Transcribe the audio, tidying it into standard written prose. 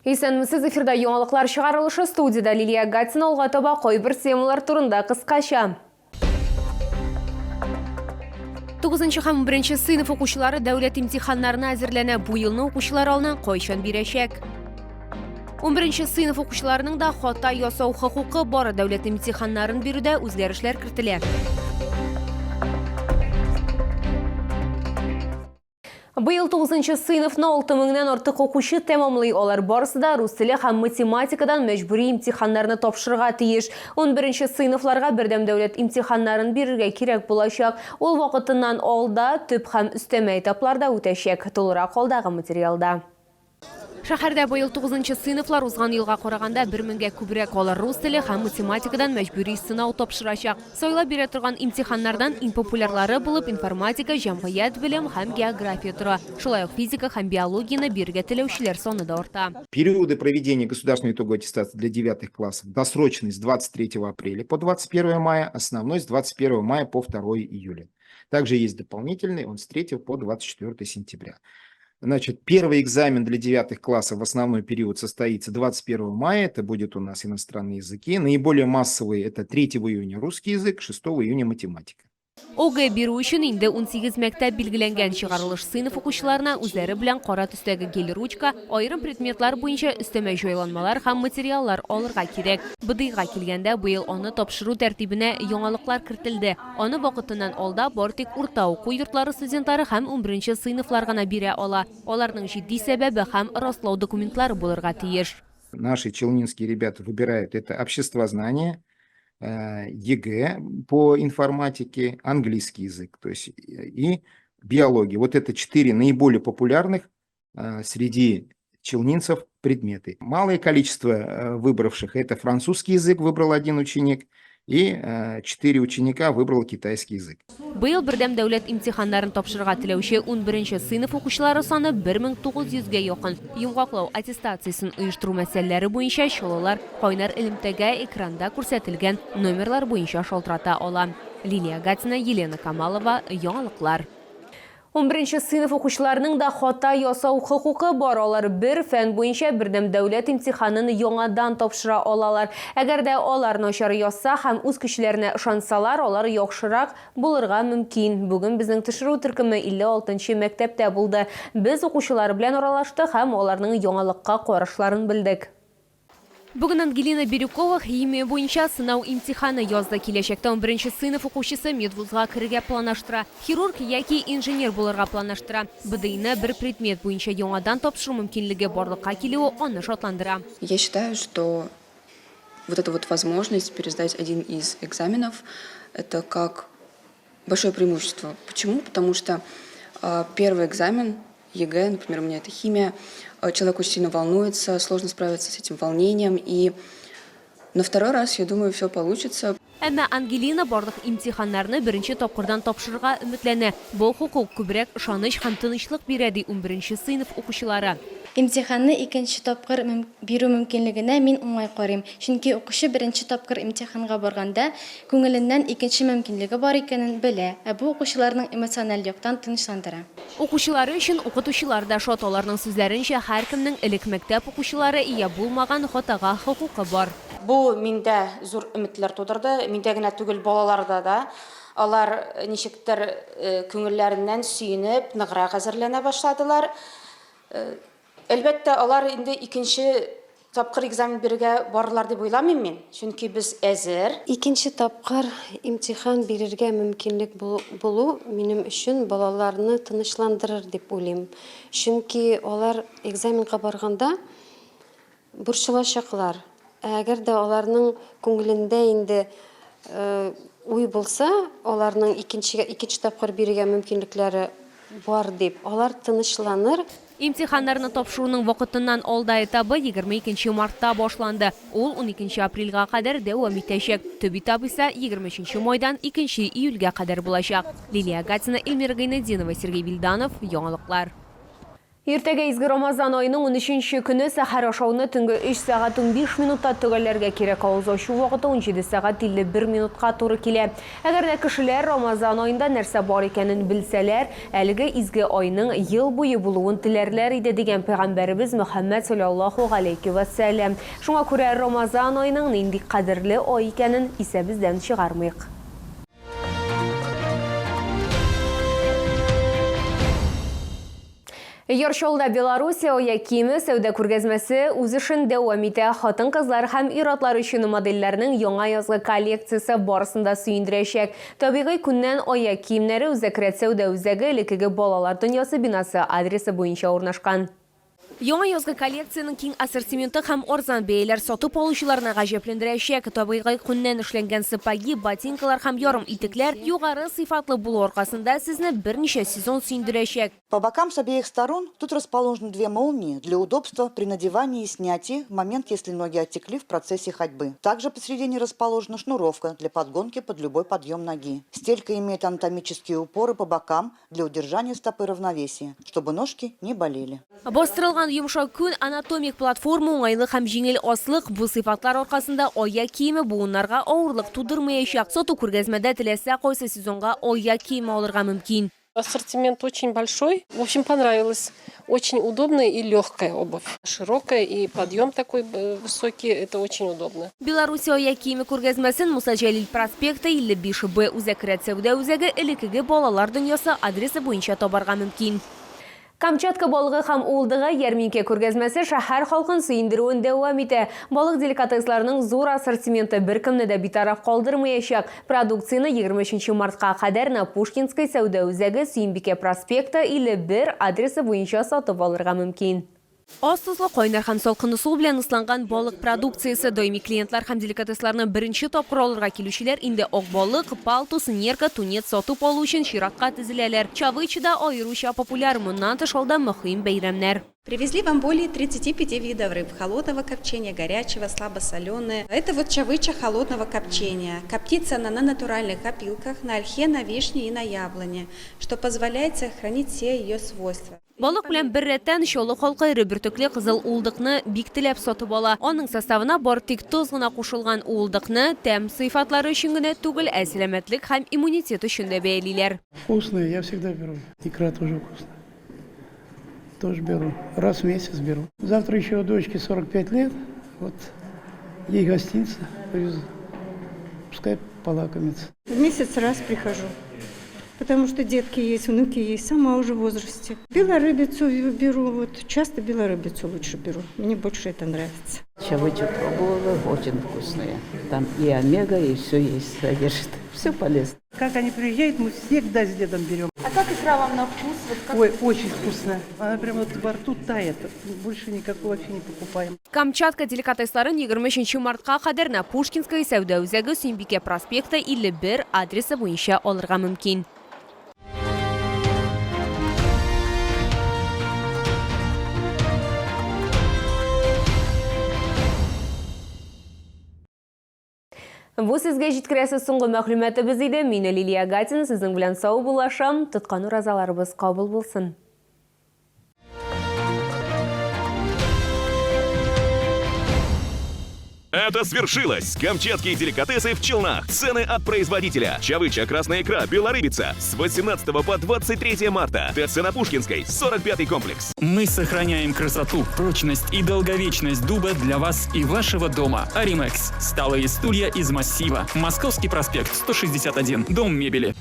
Исәнмесез, эфирда яңалыклар чыгарылышы, студияда Лилия Гатина, алга таба кайбер темалар турында кыскача. 9 һәм 1 сыйныф укучылары дәүләт имтиханнарына әзерләнә. Бу елны укучылар алына кайчан бирәчәк? 11 сыйныф укучыларының да хата ясау хокукы бар. Дәүләт имтиханнарын бирүдә үзгәрешләр кертелә. Быел 9 сыйныфны 6000-нан артык укучы тәмамлый. Алар барысы да рус теле һәм математикадан мәҗбүри имтиханнарны тапшырырга тиеш. 11 сыйныфларга бердәм дәүләт имтиханнарын бирергә кирәк булачак. Ул вакытыннан алда төп һәм өстәмә этапларда үтәчәк. Тулырак алдагы материалда. Шәһәрдә быел 9 сыйныфлар узган елга караганда 1000-гә күбрәк алар рус теле һәм математикадан мәҗбүри сынау тапшырачак. Сайлап бирә торган имтиханнардан иң популярлары булып информатика, җәмгыять белем һәм география тора. Шулай ук физика һәм биологияны бирергә теләүчеләр саны да арта. Периоды проведения государственной итоговой аттестации для 9 классов досрочный с 23 апреля по 21 мая, основной с 21 мая по 2 июля. Также есть дополнительный, он с 3 по 24 сентября. Значит, первый экзамен для 9 классов в основной период состоится 21 мая, это будет у нас иностранные языки. Наиболее массовые это 3 июня русский язык, 6 июня математика. ОГЭ бирү өчен инде 18 мәктәп билгеләнгән. Чыгарылыш сыйныф укучыларына үзләре белән кара төстәге гель ручка, аерым предметлар буенча өстәмә җайланмалар һәм материаллар алырга кирәк. БДИга килгәндә быел аны тапшыру тәртибенә яңалыклар кертелде. Аны вакытыннан алда бортик урта уку йортлары студентлары һәм 11 сыйныфлар гына бирә ала. Аларның җитди сәбәбе һәм раслау документлары булырга тиеш. Наши челнинские ребята выбирают это обществознание, ЕГЭ по информатике, английский язык, то есть и биология. Вот это 4 наиболее популярных среди челнинцев предметы. Малое количество выбравших это французский язык, выбрал 1 ученик, и 4 ученика выбрал китайский язык. Быел бердәм дәүләт имтиханнарын тапшырырга теләүче 11 сыйныф укучылары саны 1900-гә якын. Йомгаклау аттестациясын оештыру мәсьәләләре буенча чолалар кайнар элемтәгә экранда күрсәтелгән номерлар буенча шалтырата ала. Лилия Гатина, Елена Камалова, яңалыклар. 11 сыйныф укучыларының да хата ясау хокукы бар. Алар бер фән буенча бердәм дәүләт имтиханын яңадан тапшыра алалар. Әгәр дә алар начар язса һәм үз көчләренә ышансалар, алар яхшырак булырга мөмкин. Бүген безнең төшерү төркеме 56-нчы мәктәптә булды. Без укучылар белән аралаштык һәм аларның яңалыкка карашларын белдек. Бүген Ангелина Бирюкова химия буенча сынау имтиханы язды. Киләчәктә 11 сыйныф укучысы медвузга керергә планлаштыра. Хирург яки инженер булырга планлаштыра. БДИны бер предмет буенча яңадан тапшыру мөмкинлеге барлыкка килүе аны шатландыра. Я считаю, что вот эта вот возможность пересдать один из экзаменов – это как большое преимущество. Почему? Потому что первый экзамен ЕГЭ, например, у меня это химия, человек очень сильно волнуется, сложно справиться с этим волнением, и на второй раз, я думаю, все получится. Әмма Ангелина барлык имтиханнарны беренче тапкырдан тапшырырга өметләнә. Бу хукук күбрәк ышаныч һәм тынычлык бирә ди 11 сыйныф укучылары. Имтиханны икенче тапкыр бирү мөмкинлегенә мин уңай карыйм. Чөнки укучы беренче тапкыр имтиханга барганда күңеленнән икенче мөмкинлеге бар икәнен белә. Бу укучыларның эмоциональ яктан тынычландыра. Укучылары өчен укытучылар да шат. Аларның сүзләренчә, һәркемнең элек мәктәп укучылары ия булмаган хатага хокукы бар. Бу миндә зур өметләр тудырды. Миндә генә түгел, балаларда да. Алар ничектер күңелләреннән сөенеп, ныграк әзерләнә башладылар. Әлбәттә, алар инде икенче тапкыр экзамен бирергә барырлар дип уйламыйм мин. Чөнки без әзер. Икенче тапкыр имтихан бирергә мөмкинлек булу минем өчен балаларны тынычландырыр дип уйлыйм. Чөнки алар экзаменга барганда борчылачаклар. Әгәр дә аларның күңелендә инде уй булса, аларның икенче тапкыр бирергә мөмкинлекләре бар дип, алар тынычланыр. Имтиханнарны тапшыруның вакытыннан алда этабы 22 мартта башланды. Ул 12 апрельгә кадәр дәвам итәчәк. Төп этап исә 23 майдан 2 июльгә кадәр булачак. Лилия Гатина, Эльмира Гайнетдинова, Сергей Вильданов, яңалыклар. Ertaga izgi Ramazan ayının 13-nji күні сахар ашауны түнгі 3 сағат 15 минутта түгәлләргә кирәк. Авыз ачу вакыты 17 сағат 51 минутка туры килә. Әгәр дә кешеләр Рамазан аенда нәрсә бар икәнен белсәләр, әлеге изге айның ел буе булуын теләрләр иде дигән пәйгамбәрбез Мөхәммәд саллаллаху алейхи ва сәллям. Шуңа күрә Рамазан аеның нинди кадерле ай икәнен исәбездән чыгармыйк. Яршолда Белоруссия Оякимы сәүдә күргәзмәсе үз эшен дәвам итә. Хатын-кызлар һәм ир-атлар өчен модельләрнең яңа язгы коллекциясе барысында сөендерәчәк. Табигый күннән аяк киемнәре үзәк сәүдә үзәге элекеге балалар дөньясы бинасы адресы буенча урнашкан. Яңа язгы коллекцияның киң ассортименты һәм арзан бәяләр сатып алучыларны гаҗәпләндерәчәк. Табигый күннән эшләнгән сапоги, ботинкалар һәм ярым итекләр югары сыйфатлы булу аркасында сезне берничә сезон сөендерәчәк. По бокам с обеих сторон тут расположены две молнии для удобства при надевании и снятии в момент, если ноги оттекли в процессе ходьбы. Также посередине расположена шнуровка для подгонки под любой подъем ноги. Стелька имеет анатомические упоры по бокам для удержания стопы равновесия, чтобы ножки не болели. Бастырылган йомшак күн анатомик платформа уңайлы һәм җиңел аслык бу сыйфатлар аркасында аяк киеме буыннарга авырлык тудырмаячак. Сату күргәзмәдә теләсә кайсы сезонга аяк киеме алырга мөмкин. Ассортимент очень большой. В общем, понравилось. Очень удобная и легкая обувь. Широкая и подъем такой высокий. Это очень удобно. Белоруссия аяк киеме күргәзмәсен Муса Җәлил проспекты 55Б үзәк сәүдә үзәге элекеге балалар дөньясы адресы буенча табарга мөмкин. Камчатка балыгы һәм улдыгы ярминке күргәзмәсе шәһәр халкын сөендерүен дәвам итә. Балык деликатесларының зур ассортименты беркемне дә битараф калдырмаячак. Продукцияны 23 мартка кадәр на Пушкинской сәүдә үзәге Сөембикә проспекты 51 адресы буенча сатып алырга мөмкин. Ассызлы кайнар һәм салкын су белән ысланган балык продукциясе даими клиентлар һәм деликатесларны беренче тапкыр алырга килүчеләр инде ак балык, палтус, нерка, тунец сатып алу өчен чиратка тезеләләр. Чавычыда аеруча популяр, моннан тыш алда мөһим бәйрәмнәр. Привезли вам более 35 видов рыб. Холодного копчения, горячего, слабосоленое. Это вот чавыча холодного копчения. Коптится она на натуральных опилках, на ольхе, на вишне и на яблоне, что позволяет сохранить все ее свойства. Балык белән бер рәттән Чаллы халкы ире бөртекле кызыл улдыкны бик теләп сатып ала. Аның составына бар тик тоз гына кушылган улдыкны тәм сыйфатлары өчен генә түгел, ә сәламәтлек һәм иммунитет өчен дә бәялиләр. Вкусная, я всегда беру. Икра тоже вкусная. Тоже беру. Раз в месяц беру. Завтра еще у дочки 45 лет. Вот ей гостинца повезу. Пускай полакомится. В месяц раз прихожу. Потому что детки есть, внуки есть, сама уже в возрасте. Белорыбицу беру, вот часто белорыбицу лучше беру. Мне больше это нравится. Чавычу пробовала, очень вкусные. Там и омега, и все есть, содержит. Все полезно. Как они приезжают, мы всегда с дедом берем. А как икра вам на вкус? Вот как... Ой, очень вкусная. Она прямо вот во рту тает. Больше никакого вообще не покупаем. Камчатка деликатесларын 23 мартка кадәр на Пушкинской сәүдә үзәге Сөембикә проспекты 51 адресы буенча алырга мөмкин. Бу сезгә җиткерәсе соңгы мәгълүматыбыз иде. Мин Лилия Гатин, сезнең белән сау булашам. Тоткан уразаларыбыз кабул булсын. Это свершилось! Камчатские деликатесы в Челнах. Цены от производителя. Чавыча, красная икра, белорыбица. С 18 по 23 марта. ТЦ на Пушкинской, 45-й комплекс. Мы сохраняем красоту, прочность и долговечность дуба для вас и вашего дома. Аримекс. Сталые стулья из массива. Московский проспект, 161. Дом мебели.